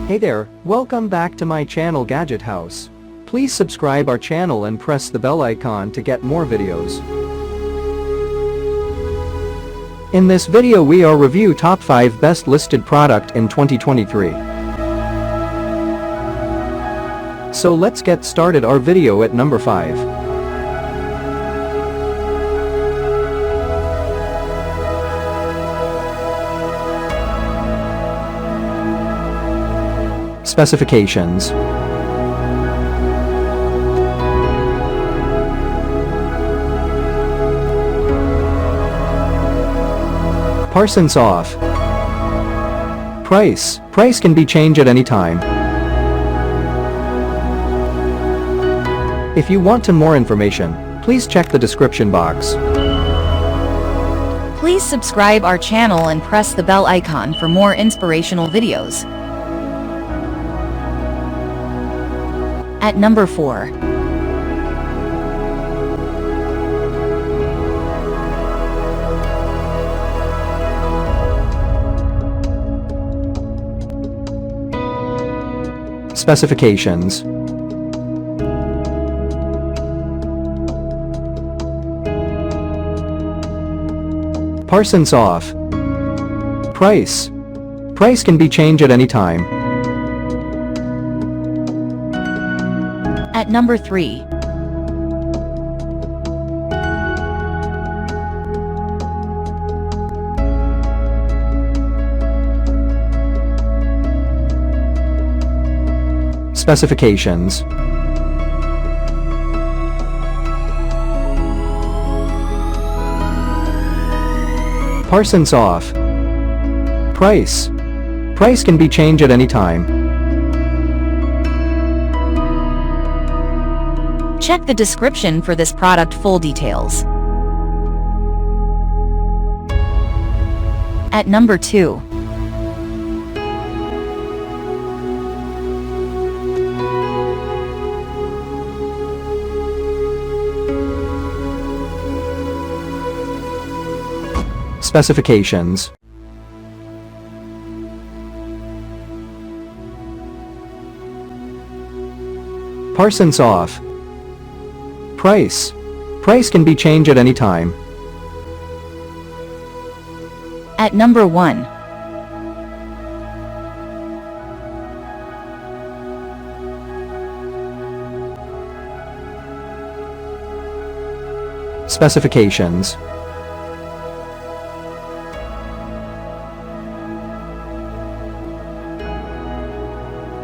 Hey there, welcome back to my channel Gadget House. Please subscribe our channel and press the bell icon to get more videos. In this video we are review top 5 best listed product in 2023. So let's get started our video at number 5. Specifications. Parsons off. Price can be changed at any time. If you want to more information, please check the description box. Please subscribe our channel and press the bell icon for more inspirational videos. At number 4. Specifications. Parsons off. Price can be changed at any time. At number 3. Specifications. Parsons off. Price can be changed at any time. Check the description for this product full details. At number 2. Specifications. Parsons off. Price can be changed at any time. At number 1. Specifications.